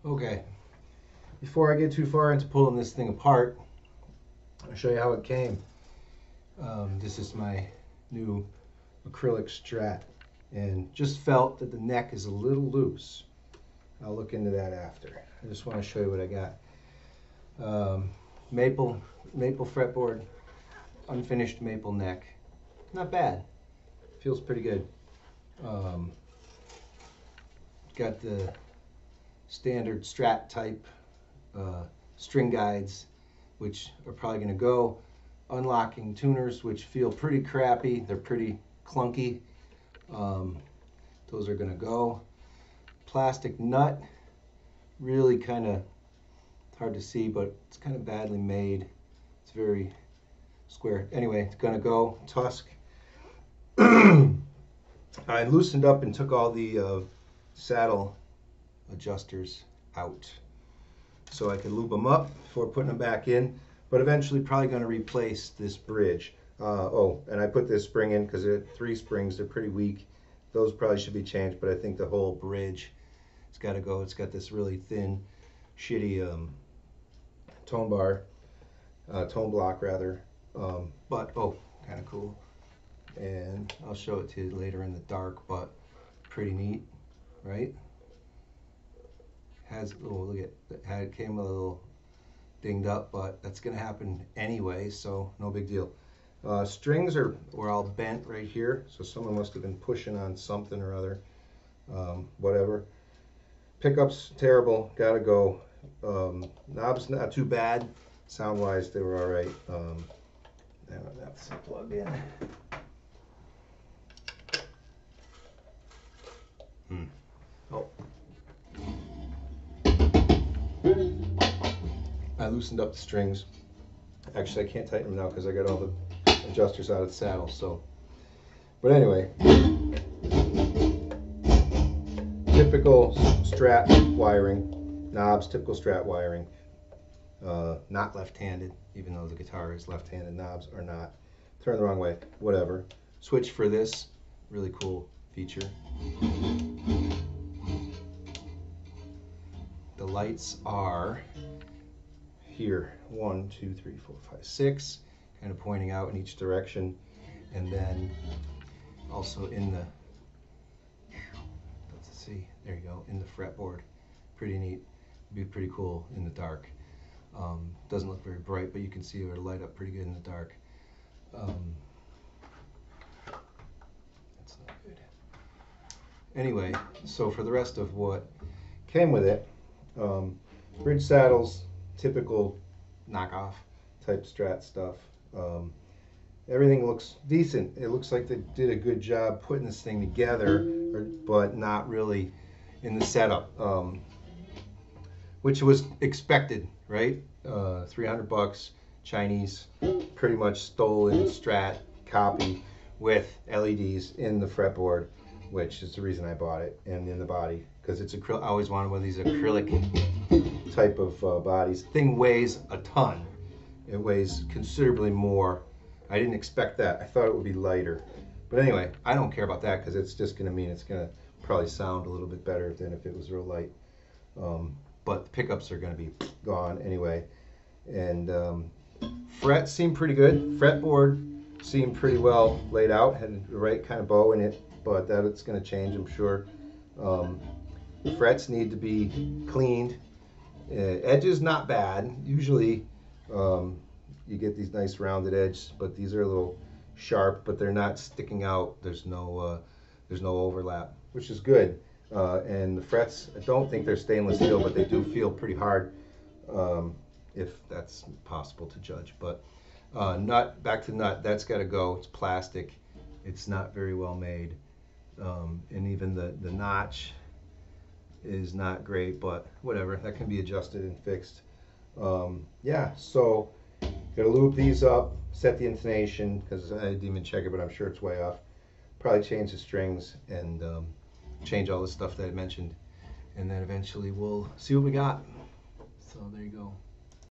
Okay, before I get too far into pulling this thing apart, I'll show you how it came. This is my new acrylic Strat, and just felt that the neck is a little loose. I'll look into that after. I just want to show you what I got. Maple fretboard, unfinished maple neck. Not bad. Feels pretty good. Got the standard Strat type string guides, which are probably going to go. Unlocking tuners, which feel pretty crappy. They're pretty clunky. Those are going to go. Plastic nut, really kind of hard to see, but it's kind of badly made. It's very square. Anyway, it's going to go. Tusk. I loosened up and took all the saddle adjusters out so I could lube them up before putting them back in, but eventually probably going to replace this bridge. Oh, and I put this spring in because they're 3 springs. They're pretty weak. Those probably should be changed, but I think the whole bridge has got to go. It's got this really thin, shitty tone block rather, but oh, kind of cool. And I'll show it to you later in the dark, but pretty neat, right? Has, oh, look at that, it came a little dinged up, but that's gonna happen anyway, so no big deal. Strings were all bent right here, so someone must have been pushing on something or other. Whatever. Pickups terrible, gotta go. Knobs not too bad, sound wise they were all right. That's plugged in. Oh. I loosened up the strings. Actually, I can't tighten them now because I got all the adjusters out of the saddle. So, but anyway, typical Strat wiring, knobs, typical Strat wiring. Not left-handed, even though the guitar is left-handed. Knobs are not. Turn the wrong way. Whatever. Switch for this. Really cool feature. The lights are here, 1, 2, 3, 4, 5, 6, kind of pointing out in each direction, and then also in the, let's see, there you go, in the fretboard. Pretty neat. Be pretty cool in the dark. Doesn't look very bright, but you can see it would light up pretty good in the dark. That's not good. Anyway, so for the rest of what came with it, bridge saddles, typical knockoff type Strat stuff. Everything looks decent. It looks like they did a good job putting this thing together, but not really in the setup, which was expected, right? 300 bucks, Chinese, pretty much stolen Strat copy with LEDs in the fretboard, which is the reason I bought it, and in the body, because it's acrylic. I always wanted one of these acrylic type of bodies. Thing weighs a ton. It weighs considerably more. I didn't expect that. I thought it would be lighter. But anyway, I don't care about that because it's just going to mean it's going to probably sound a little bit better than if it was real light. But the pickups are going to be gone anyway. And frets seem pretty good. Fretboard seemed pretty well laid out. Had the right kind of bow in it, but that's going to change, I'm sure. The frets need to be cleaned. Edges not bad. Usually you get these nice rounded edges, but these are a little sharp, but they're not sticking out. There's no overlap, which is good. And the frets, I don't think they're stainless steel, but they do feel pretty hard, if that's possible to judge. But nut, back to nut, that's got to go. It's plastic. It's not very well made, and even the notch is not great, but whatever, that can be adjusted and fixed. Yeah, so gotta lube these up, set the intonation, because I didn't even check it, but I'm sure it's way off. Probably change the strings and change all the stuff that I mentioned, and then eventually we'll see what we got. So there you go.